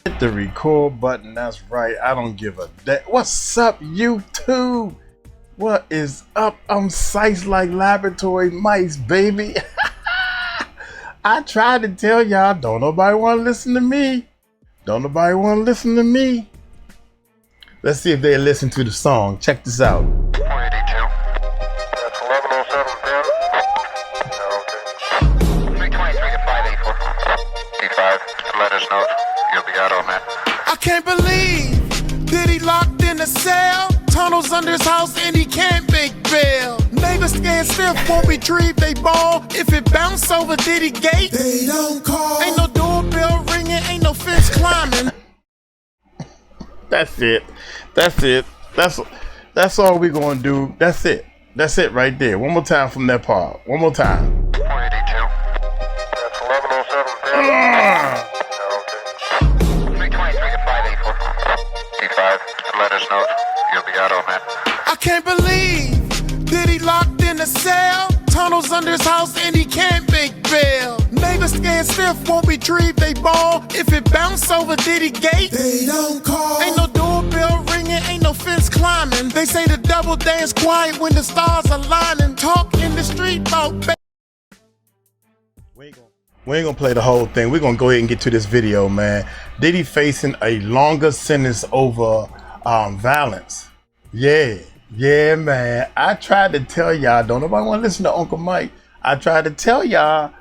Hit the record button. That's right. I don't give a damn. What's up, YouTube? What is up? I'm Sice like laboratory mice, baby. I tried to tell y'all, don't nobody want to listen to me. Don't nobody want to listen to me. Let's see if they listen to the song. Check this out. 482. That's 1107 down. Okay. 323 to 584. D5. Let us know. You'll be out on that. I can't believe Diddy locked in a cell, tunnels under his house and he can't make bail. Neighbors scared stiff, won't retrieve they ball. If it bounce over Diddy gate, they don't call. Ain't no doorbell ringing, ain't no fence climbing. That's it. That's it. That's all we're gonna do. That's it. That's it right there. One more time from that part. One more time. 482. That's 1107 down. Okay. 323 to 584. D5. Let us know. You'll be out on that. I can't believe Diddy locked in a cell, tunnels under his house and he can't make bail. Neighbors scared stiff, won't retrieve they ball. If it bounce over Diddy gate, they don't call. Ain't no doorbell ringing, ain't no fence climbing. They say the devil dance quiet when the stars are lining. Talk in the street about We ain't gonna play the whole thing. We're gonna go ahead and get to this video, man. Diddy facing a longer sentence over violence. Yeah, man. I tried to tell y'all, don't nobody want to listen to Uncle Mike. I tried to tell y'all,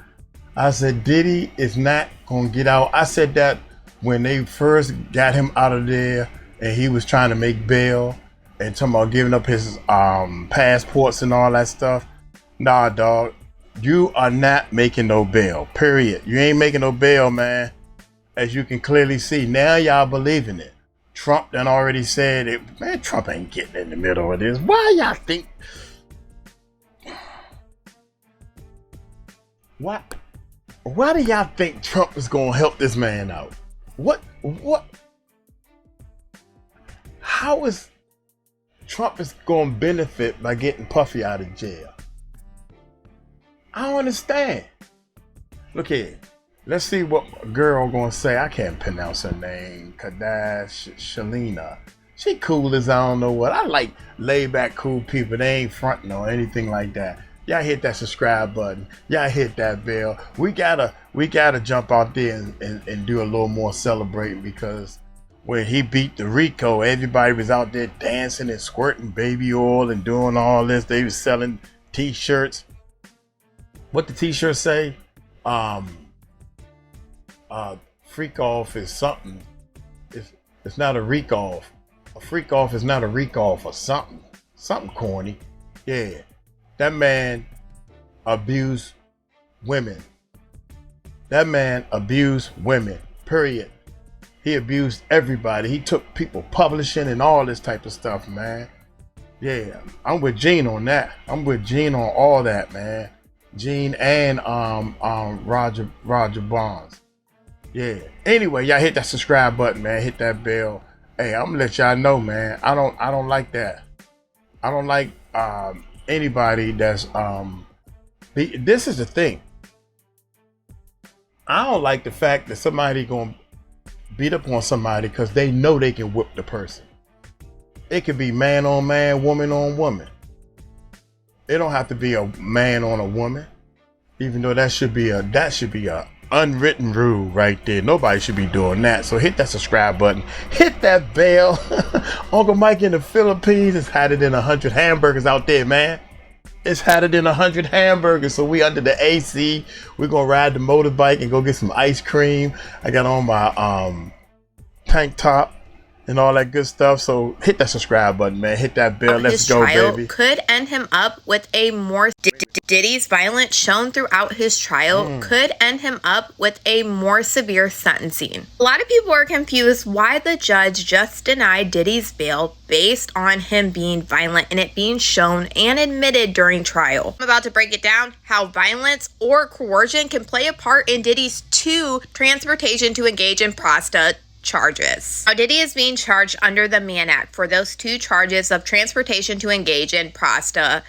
I said Diddy is not gonna get out. I said that when they first got him out of there and he was trying to make bail and talking about giving up his passports and all that stuff. Nah, dog. You are not making no bail, period. You ain't making no bail, man. As you can clearly see, now y'all believing it. Trump done already said it. Man, Trump ain't getting in the middle of this. Why y'all think? Why do y'all think Trump is gonna help this man out? What? How is Trump is gonna benefit by getting Puffy out of jail? I don't understand. Look here. Let's see what a girl gonna say. I can't pronounce her name. Shalina. She cool as I don't know what. I like laid back cool people. They ain't fronting or anything like that. Y'all hit that subscribe button. Y'all hit that bell. We gotta jump out there and do a little more celebrating, because when he beat the Rico, everybody was out there dancing and squirting baby oil and doing all this. They was selling t-shirts. What the t-shirts say? Freak off is something. It's not a reek off. A freak off is not a reek off or something. Something corny. Yeah. That man abused women. That man abused women. Period. He abused everybody. He took people publishing and all this type of stuff, man. Yeah. I'm with Gene on that. I'm with Gene on all that, man. Gene and Roger Bonds. Yeah. Anyway, y'all hit that subscribe button, man. Hit that bell. Hey, I'm gonna let y'all know, man. I don't like that. I don't like anybody that's this is the thing. I don't like the fact that somebody gonna beat up on somebody because they know they can whip the person. It could be man on man, woman on woman. It don't have to be a man on a woman, even though that should be a unwritten rule right there. Nobody should be doing that. So hit that subscribe button, hit that bell. Uncle Mike in the Philippines is hotter than 100 hamburgers out there, man. It's hotter than 100 hamburgers. So we under the AC. We're gonna ride the motorbike and go get some ice cream. I got on my tank top and all that good stuff. So hit that subscribe button, man. Hit that bell. Let's go, baby. Could end him up with a more Diddy's violence shown throughout his trial could end him up with a more severe sentencing. A lot of people are confused why the judge just denied Diddy's bail based on him being violent and it being shown and admitted during trial. I'm about to break it down how violence or coercion can play a part in Diddy's 2 transportation to engage in prostitution charges. Now, Diddy is being charged under the Mann Act for those 2 charges of transportation to engage in prostitution.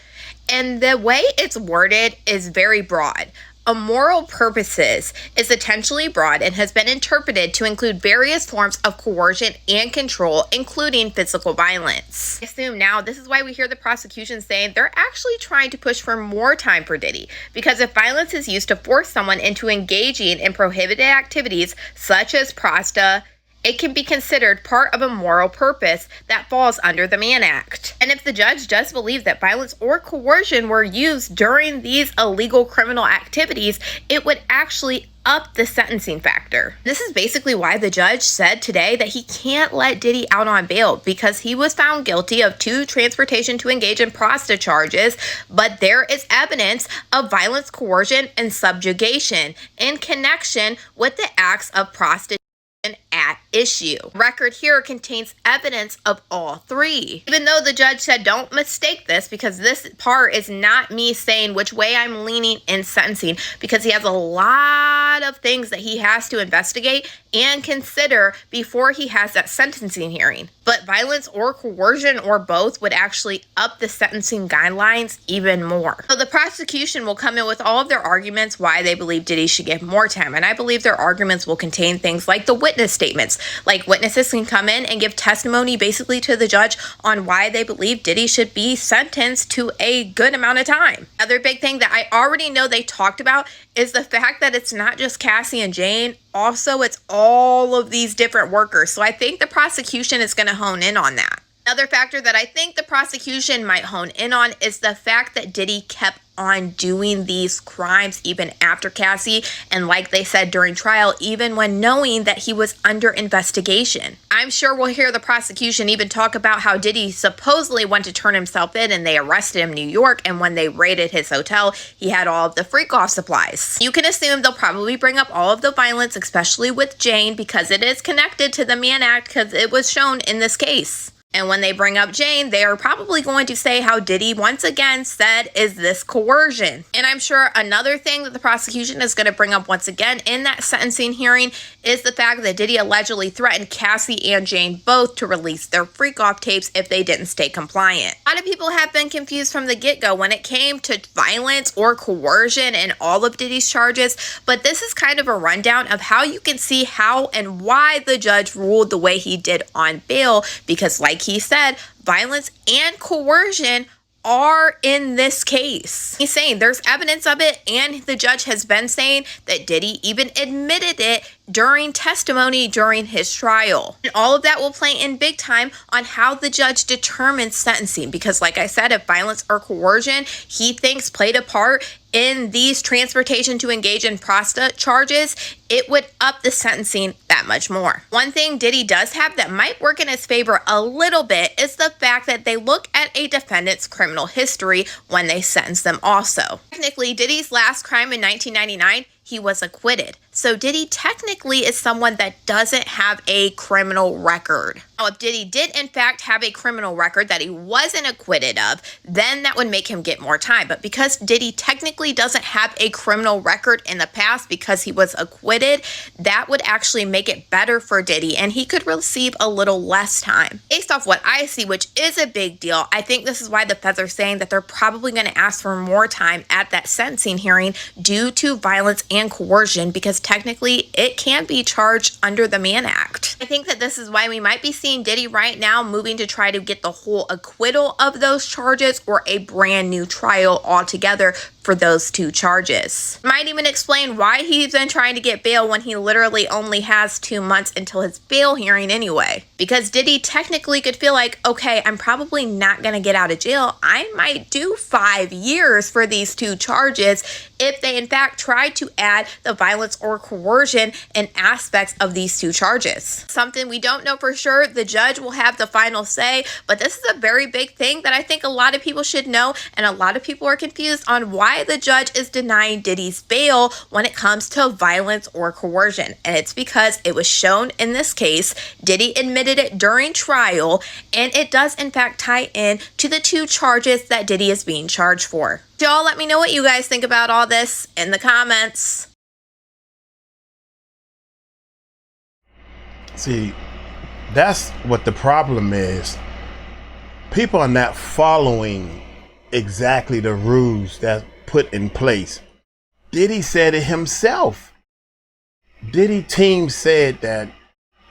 And the way it's worded is very broad. Immoral purposes is intentionally broad and has been interpreted to include various forms of coercion and control, including physical violence. I assume now this is why we hear the prosecution saying they're actually trying to push for more time for Diddy, because if violence is used to force someone into engaging in prohibited activities such as prosta, it can be considered part of a moral purpose that falls under the Mann Act. And if the judge does believe that violence or coercion were used during these illegal criminal activities, it would actually up the sentencing factor. This is basically why the judge said today that he can't let Diddy out on bail, because he was found guilty of 2 transportation to engage in prostitute charges, but there is evidence of violence, coercion, and subjugation in connection with the acts of prostitution at issue. Record here contains evidence of all 3. Even though the judge said don't mistake this, because this part is not me saying which way I'm leaning in sentencing, because he has a lot of things that he has to investigate and consider before he has that sentencing hearing. But violence or coercion or both would actually up the sentencing guidelines even more. So the prosecution will come in with all of their arguments why they believe Diddy should get more time. And I believe their arguments will contain things like the witness statements. Like witnesses can come in and give testimony basically to the judge on why they believe Diddy should be sentenced to a good amount of time. Another big thing that I already know they talked about is the fact that it's not just Cassie and Jane. Also, it's all of these different workers. So I think the prosecution is going to hone in on that. Another factor that I think the prosecution might hone in on is the fact that Diddy kept on doing these crimes even after Cassie, and like they said during trial, even when knowing that he was under investigation. I'm sure we'll hear the prosecution even talk about how Diddy supposedly went to turn himself in and they arrested him in New York, and when they raided his hotel, he had all of the freak-off supplies. You can assume they'll probably bring up all of the violence, especially with Jane, because it is connected to the Mann Act, because it was shown in this case. And when they bring up Jane, they are probably going to say how Diddy once again said, is this coercion? And I'm sure another thing that the prosecution is going to bring up once again in that sentencing hearing is the fact that Diddy allegedly threatened Cassie and Jane both to release their freak-off tapes if they didn't stay compliant. A lot of people have been confused from the get-go when it came to violence or coercion and all of Diddy's charges, but this is kind of a rundown of how you can see how and why the judge ruled the way he did on bail, because like he said, violence and coercion are in this case. He's saying there's evidence of it, and the judge has been saying that Diddy even admitted it during testimony during his trial. And all of that will play in big time on how the judge determines sentencing, because like I said, if violence or coercion he thinks played a part in these transportation to engage in prostitute charges, it would up the sentencing that much more. One thing Diddy does have that might work in his favor a little bit is the fact that they look at a defendant's criminal history when they sentence them also. Technically, Diddy's last crime in 1999, he was acquitted. So Diddy technically is someone that doesn't have a criminal record. Now, if Diddy did in fact have a criminal record that he wasn't acquitted of, then that would make him get more time. But because Diddy technically doesn't have a criminal record in the past because he was acquitted, that would actually make it better for Diddy, and he could receive a little less time. Based off what I see, which is a big deal, I think this is why the feds are saying that they're probably going to ask for more time at that sentencing hearing due to violence and coercion, because technically it can be charged under the Mann Act. I think that this is why we might be seeing Diddy right now moving to try to get the whole acquittal of those charges or a brand new trial altogether for those 2 charges. Might even explain why he's been trying to get bail when he literally only has 2 months until his bail hearing anyway. Because Diddy technically could feel like, okay, I'm probably not going to get out of jail. I might do 5 years for these 2 charges if they in fact try to add the violence or coercion and aspects of these 2 charges. Something we don't know for sure. The judge will have the final say, but this is a very big thing that I think a lot of people should know, and a lot of people are confused on why the judge is denying Diddy's bail when it comes to violence or coercion. And it's because it was shown in this case, Diddy admitted it during trial, and it does in fact tie in to the 2 charges that Diddy is being charged for. Y'all let me know what you guys think about all this in the comments. See, that's what the problem is. People are not following exactly the rules that put in place. Diddy said it himself. Diddy team said that,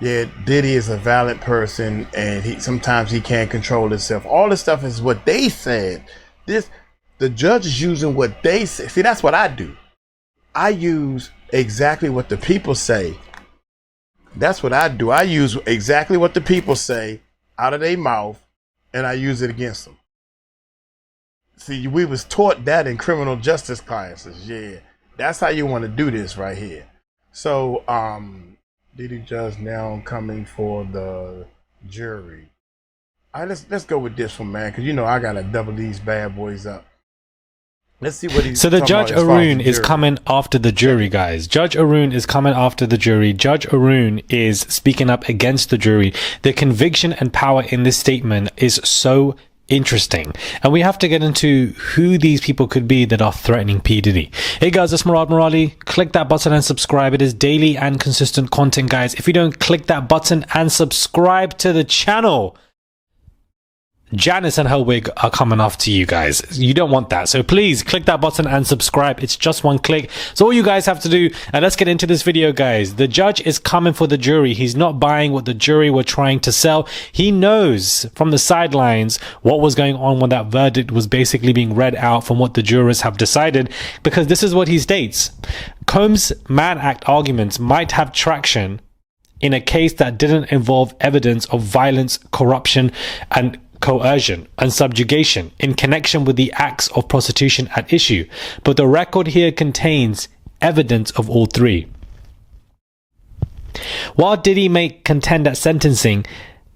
yeah, Diddy is a violent person and sometimes he can't control himself. All this stuff is what they said. The judge is using what they say. See, that's what I do. I use exactly what the people say. That's what I do. I use exactly what the people say out of their mouth, and I use it against them. See, we was taught that in criminal justice classes. Yeah, that's how you want to do this right here. So, Diddy judge now coming for the jury. All right, let's go with this one, man, because you know I gotta double these bad boys up. Let's see what he's So the Judge Arun is jury. coming after the jury, guys. Judge Arun is coming after the jury. Judge Arun is speaking up against the jury. The conviction and power in this statement is so interesting. And we have to get into who these people could be that are threatening P. Diddy. Hey guys, it's Murad Murali. Click that button and subscribe. It is daily and consistent content, guys. If you don't click that button and subscribe to the channel, Janice and her wig are coming after you guys. You don't want that. So please click that button and subscribe. It's just one click. So all you guys have to do, and let's get into this video, guys. The judge is coming for the jury. He's not buying what the jury were trying to sell. He knows from the sidelines what was going on when that verdict was basically being read out from what the jurors have decided, because this is what he states. Combs' Mann Act arguments might have traction in a case that didn't involve evidence of violence, corruption, and coercion and subjugation in connection with the acts of prostitution at issue, but the record here contains evidence of all three. While Diddy may contend at sentencing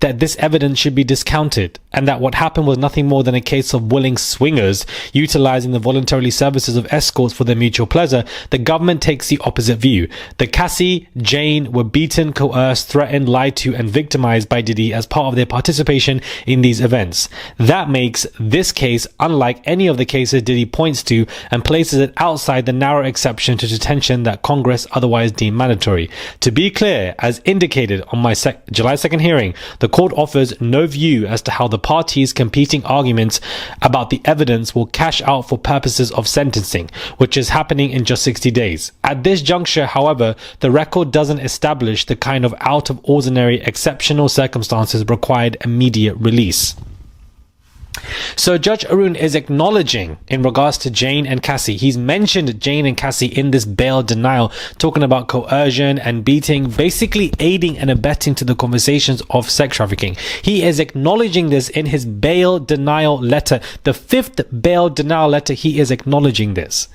that this evidence should be discounted and that what happened was nothing more than a case of willing swingers utilizing the voluntary services of escorts for their mutual pleasure, the government takes the opposite view. The Cassie, Jane were beaten, coerced, threatened, lied to, and victimized by Diddy as part of their participation in these events. That makes this case unlike any of the cases Diddy points to and places it outside the narrow exception to detention that Congress otherwise deemed mandatory. To be clear, as indicated on my July 2nd hearing, the court offers no view as to how the parties' competing arguments about the evidence will cash out for purposes of sentencing, which is happening in just 60 days. At this juncture, however, the record doesn't establish the kind of out of ordinary exceptional circumstances required immediate release. So Judge Arun is acknowledging in regards to Jane and Cassie. He's mentioned Jane and Cassie in this bail denial, talking about coercion and beating, basically aiding and abetting to the conversations of sex trafficking. He is acknowledging this in his bail denial letter. The fifth bail denial letter, he is acknowledging this.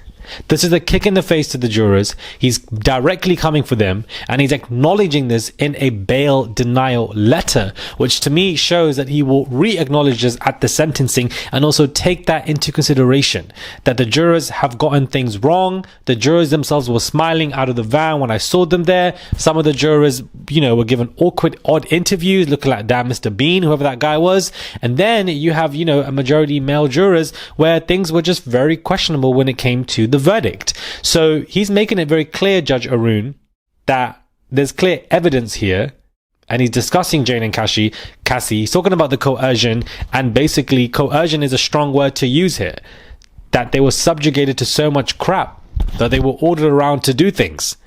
This is a kick in the face to the jurors. He's directly coming for them, and he's acknowledging this in a bail denial letter, which to me shows that he will re-acknowledge this at the sentencing and also take that into consideration, that the jurors have gotten things wrong. The jurors themselves were smiling out of the van when I saw them there. Some of the jurors, were given awkward, odd interviews, looking like damn Mr. Bean, whoever that guy was. And then you have, a majority male jurors where things were just very questionable when it came to the verdict. So he's making it very clear, Judge Arun, that there's clear evidence here, and he's discussing Jane and Cassie. He's talking about the coercion, and basically coercion is a strong word to use here, that they were subjugated to so much crap that they were ordered around to do things,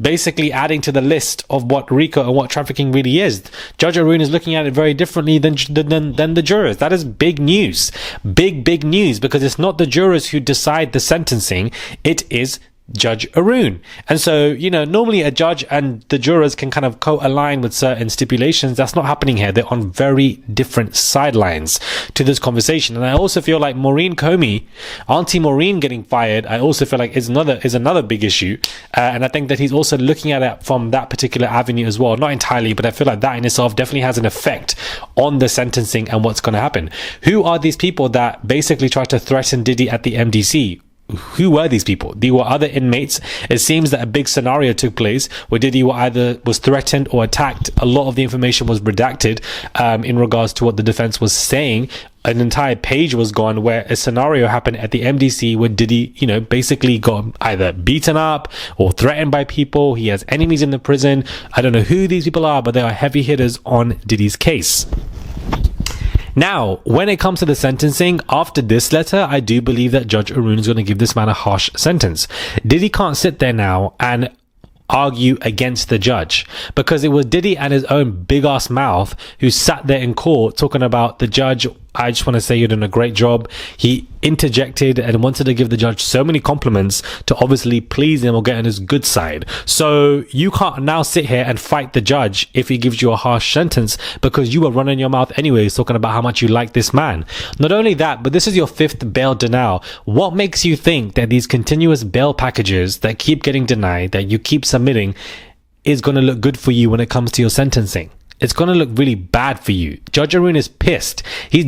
basically adding to the list of what RICO and what trafficking really is. Judge Arun is looking at it very differently than the jurors. That is big news. Big news, because it's not the jurors who decide the sentencing. It is Judge Arun. And so, normally a judge and the jurors can kind of co-align with certain stipulations. That's not happening here. They're on very different sidelines to this conversation. And I also feel like Maureen Comey, Auntie Maureen getting fired, I also feel like is another big issue. And I think that he's also looking at it from that particular avenue as well. Not entirely, but I feel like that in itself definitely has an effect on the sentencing and what's going to happen. Who are these people that basically try to threaten Diddy at the MDC? Who were these people? They were other inmates. It seems that a big scenario took place where Diddy either was threatened or attacked. A lot of the information was redacted in regards to what the defense was saying. An entire page was gone where a scenario happened at the MDC where Diddy, basically got either beaten up or threatened by people. He has enemies in the prison. I don't know who these people are, but they are heavy hitters on Diddy's case. Now, when it comes to the sentencing, after this letter, I do believe that Judge Arun is going to give this man a harsh sentence. Diddy can't sit there now and argue against the judge, because it was Diddy and his own big ass mouth who sat there in court talking about the judge. I just want to say you're doing a great job. He interjected and wanted to give the judge so many compliments to obviously please him or get on his good side. So you can't now sit here and fight the judge if he gives you a harsh sentence, because you were running your mouth anyways talking about how much you like this man. Not only that, but this is your 5th bail denial. What makes you think that these continuous bail packages that keep getting denied, that you keep submitting, is going to look good for you when it comes to your sentencing? It's going to look really bad for you. Judge Arun is pissed. He's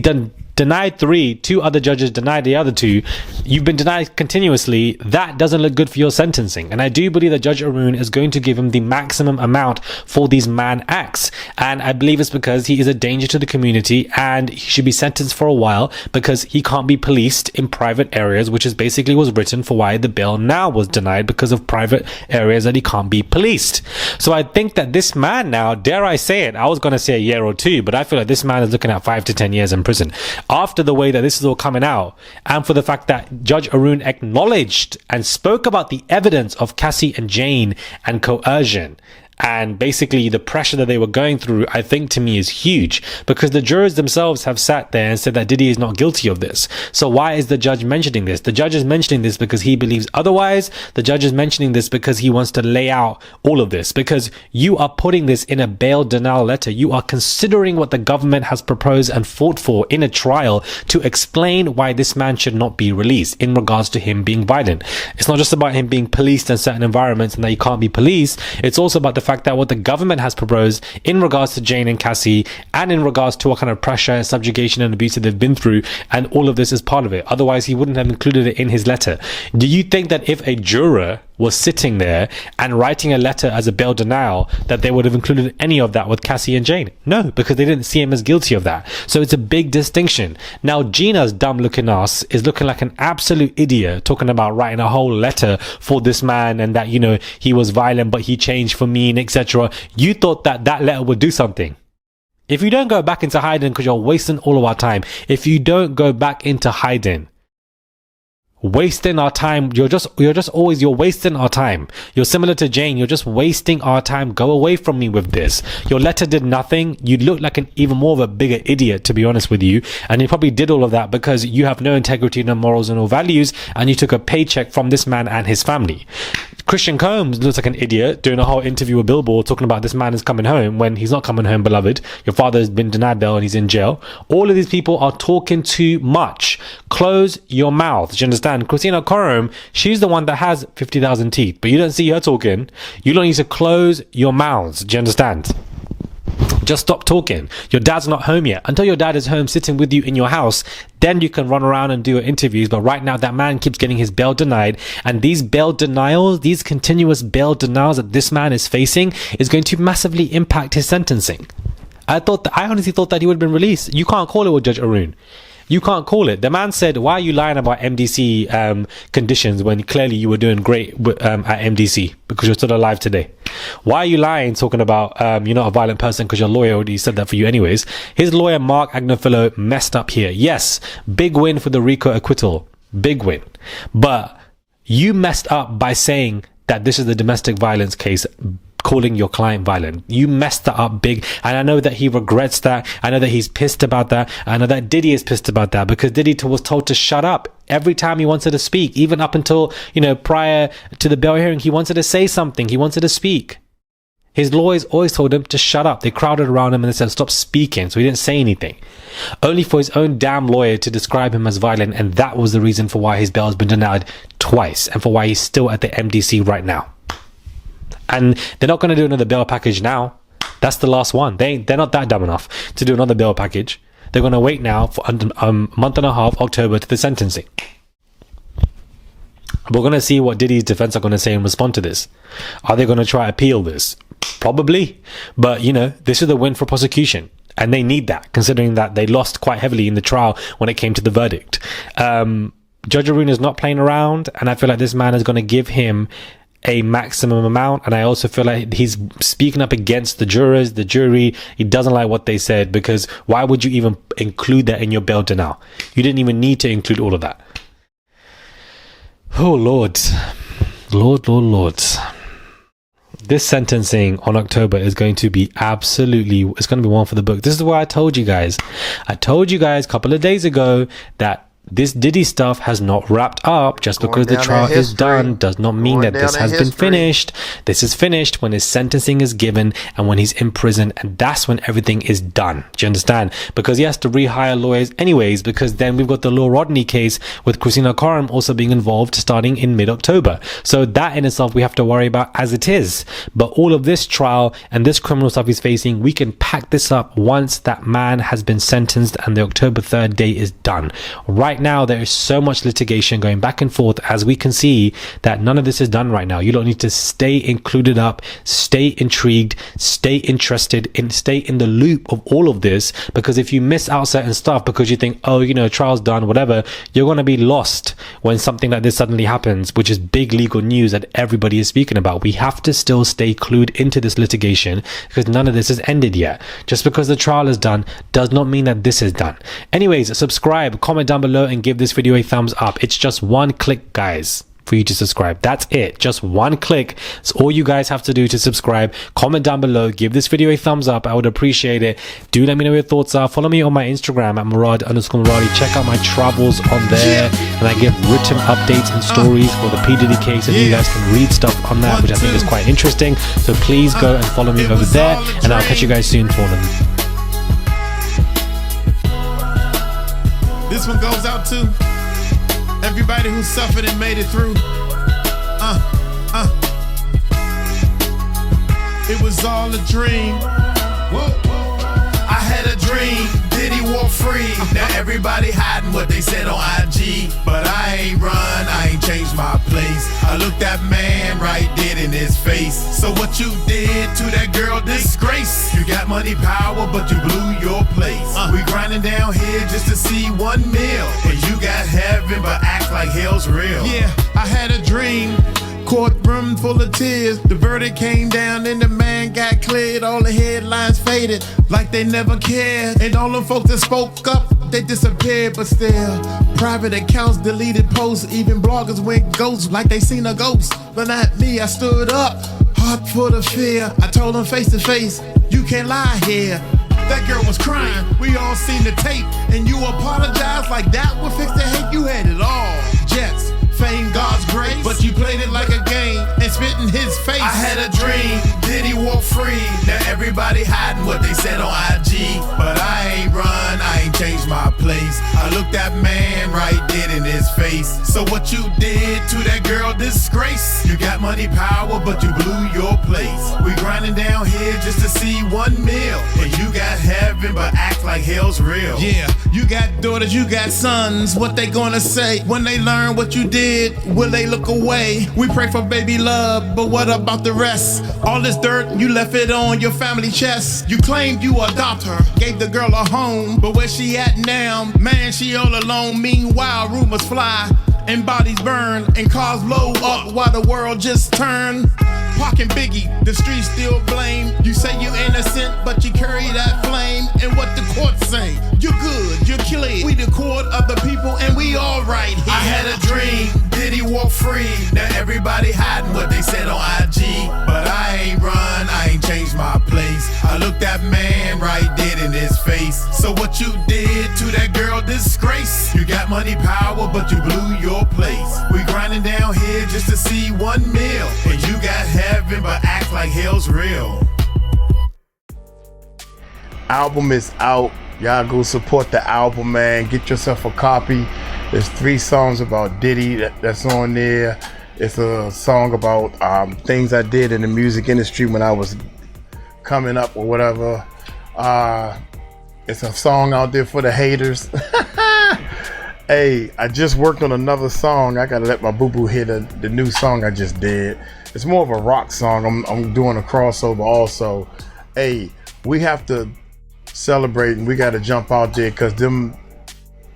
denied 3, 2 other judges denied the other 2. You've been denied continuously. That doesn't look good for your sentencing. And I do believe that Judge Arun is going to give him the maximum amount for these man acts. And I believe it's because he is a danger to the community and he should be sentenced for a while, because he can't be policed in private areas, which is basically was written for why the bail now was denied, because of private areas that he can't be policed. So I think that this man now, dare I say it, I was going to say a year or 2, but I feel like this man is looking at 5 to 10 years in prison. After the way that this is all coming out, and for the fact that Judge Arun acknowledged and spoke about the evidence of Cassie and Jane and coercion, and basically the pressure that they were going through, I think to me is huge, because the jurors themselves have sat there and said that Diddy is not guilty of this. So why is the judge mentioning this? The judge is mentioning this because he believes otherwise. The judge is mentioning this because he wants to lay out all of this, because you are putting this in a bail denial letter. You are considering what the government has proposed and fought for in a trial to explain why this man should not be released in regards to him being violent. It's not just about him being policed in certain environments and that he can't be policed. It's also about the fact that what the government has proposed in regards to Jane and Cassie, and in regards to what kind of pressure and subjugation and abuse that they've been through, and all of this is part of it. Otherwise he wouldn't have included it in his letter. Do you think that if a juror was sitting there and writing a letter as a bail denial, that they would have included any of that with Cassie and Jane? No, because they didn't see him as guilty of that. So it's a big distinction. Now Gina's dumb looking ass is looking like an absolute idiot, talking about writing a whole letter for this man, and that, you know, he was violent but he changed for me, and etc. You thought that that letter would do something. If you don't go back into hiding, because you're wasting all of our time, if you don't go back into hiding, wasting our time, you're wasting our time. You're similar to Jane. You're just wasting our time. Go away from me with this. Your letter did nothing. You look like an even more of a bigger idiot, to be honest with you. And you probably did all of that because you have no integrity, no morals, and no values, and you took a paycheck from this man and his family. Christian Combs looks like an idiot doing a whole interview with Billboard talking about this man is coming home when he's not coming home, beloved. Your father has been denied bail and he's in jail. All of these people are talking too much. Close your mouth. Do you understand? Christina Corum, she's the one that has 50,000 teeth, but you don't see her talking. You don't need to close your mouths. Do you understand? Just stop talking. Your dad's not home yet. Until your dad is home sitting with you in your house, then you can run around and do your interviews. But right now, that man keeps getting his bail denied. And these bail denials, these continuous bail denials that this man is facing, is going to massively impact his sentencing. I honestly thought that he would have been released. You can't call it with Judge Arun. You can't call it. The man said, why are you lying about MDC conditions when clearly you were doing great at MDC because you're still alive today? Why are you lying talking about you're not a violent person because your lawyer already said that for you anyways? His lawyer, Mark Agnifilo, messed up here. Yes, big win for the RICO acquittal. Big win. But you messed up by saying that this is the domestic violence case, calling your client violent. You messed that up big, and I know that he regrets that. I know that he's pissed about that. I know that Diddy is pissed about that because Diddy was told to shut up every time he wanted to speak, even up until, prior to the bail hearing. He wanted to say something. He wanted to speak. His lawyers always told him to shut up. They crowded around him and they said stop speaking, so he didn't say anything, only for his own damn lawyer to describe him as violent. And that was the reason for why his bail has been denied twice and for why he's still at the MDC right now. And they're not going to do another bail package now. That's the last one. They're not that dumb enough to do another bail package. They're going to wait now for a month and a half, October, to the sentencing. We're going to see what Diddy's defense are going to say and respond to this. Are they going to try to appeal this? Probably. But, this is a win for prosecution. And they need that, considering that they lost quite heavily in the trial when it came to the verdict. Judge Arun is not playing around. And I feel like this man is going to give him a maximum amount, and I also feel like he's speaking up against the jurors, the jury. He doesn't like what they said, because why would you even include that in your bail denial? You didn't even need to include all of that. Oh Lord. This sentencing on October is going to be absolutely, it's going to be one for the book. This is why I told you guys a couple of days ago that this Diddy stuff has not wrapped up. Just because the trial is done does not mean that this has been finished. This is finished when his sentencing is given and when he's in prison, and that's when everything is done. Do you understand? Because he has to rehire lawyers anyways, because then we've got the Lil Rodney case with Christina Coram also being involved starting in mid-October. So that in itself we have to worry about as it is. But all of this trial and this criminal stuff he's facing, we can pack this up once that man has been sentenced and the October 3rd date is done. Right now there is so much litigation going back and forth, as we can see, that none of this is done right now. You don't need to stay included up, stay intrigued, stay interested, and stay in the loop of all of this, because if you miss out certain stuff because you think, oh, you know, trial's done, whatever, you're going to be lost when something like this suddenly happens, which is big legal news that everybody is speaking about. We have to still stay clued into this litigation because none of this has ended yet. Just because the trial is done does not mean that this is done. Anyways, subscribe, comment down below, and give this video a thumbs up. It's just one click, guys, for you to subscribe. That's it, just one click. It's all you guys have to do to subscribe. Comment down below, give this video a thumbs up. I would appreciate it. Do let me know what your thoughts are. Follow me on my Instagram at Murad_Muradi. Check out my travels on there, and I give written updates and stories for the P Diddy case, and you guys can read stuff on that, which I think is quite interesting. So please go and follow me over there, and I'll catch you guys soon for them. This one goes out to everybody who suffered and made it through. It was all a dream. Whoa. I had a dream. Diddy walk free. Now everybody hiding what they said on IG, but I ain't run, I ain't changed my place. I looked that man right dead in his face. So what you did to that girl, disgrace. You got money, power, but you blew your place. We grinding down here just to see 1 meal, and you got heaven but act like hell's real. Yeah, I had a dream. Courtroom full of tears. The verdict came down and the man got cleared. All the headlines faded like they never cared, and all them folks that spoke up, they disappeared. But still, private accounts, deleted posts, even bloggers went ghost like they seen a ghost. But not me, I stood up, heart full of fear. I told them face to face, you can't lie here. That girl was crying, we all seen the tape, and you apologize like that would fix the hate. You had it all, jets, fame, God's grace, but you played it like a game and spit in his face. I had a dream, Diddy walk free. Now everybody hiding what they said on IG, but I ain't run, I ain't changed my place. I looked that man right dead in his face. So what you did to that girl, disgrace. You got money, power, but you blew your place. We grinding down here just to see 1 meal, and you got heaven but act like hell's real. Yeah, you got daughters, you got sons. What they gonna say when they learn what you did? Will they look away? We pray for baby love, but what about the rest? All this dirt, you left it on your family chest. You claimed you adopt her, gave the girl a home, but where she at now? Man, she all alone. Meanwhile, rumors fly and bodies burn and cars blow up while the world just turned. Pac and Biggie, the streets still blame. You say you innocent, but you carry that flame. And what the court say? You're good, you're clear. We the court of the people and we all right here. I had a dream, Diddy walk free. Now everybody hiding what they said on IG, but I ain't run, I ain't changed my place. I looked that man right dead in his face. So what you did to that girl, disgrace. You got money, power, but you blew your place. We grinding down here just to see 1 meal, and you got heaven but act like hell's real. Album is out. Y'all go support the album, man. Get yourself a copy. There's 3 songs about Diddy that's on there. It's a song about things I did in the music industry when I was coming up or whatever. It's a song out there for the haters. Hey, I just worked on another song. I gotta let my boo-boo hear the new song I just did. It's more of a rock song. I'm doing a crossover also. Hey, we have to celebrate and we gotta jump out there, because them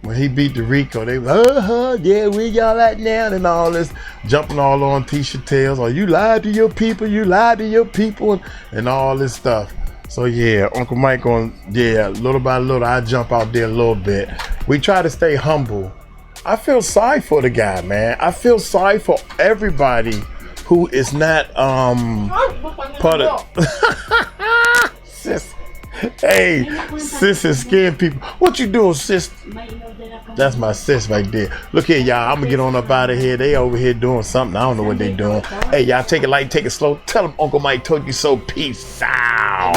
When he beat the Rico, they yeah, where y'all at now, and all this, jumping all on Tisha tails, or you lied to your people, and all this stuff. So yeah, Uncle Mike little by little, I jump out there a little bit. We try to stay humble. I feel sorry for the guy, man. I feel sorry for everybody who is not part of sis. Hey, sis is scaring people. What you doing, sis? That's my sis right there. Look here, y'all. I'm gonna get on up out of here. They over here doing something. I don't know what they doing. Hey, y'all, take it light, take it slow. Tell them Uncle Mike told you so. Peace out.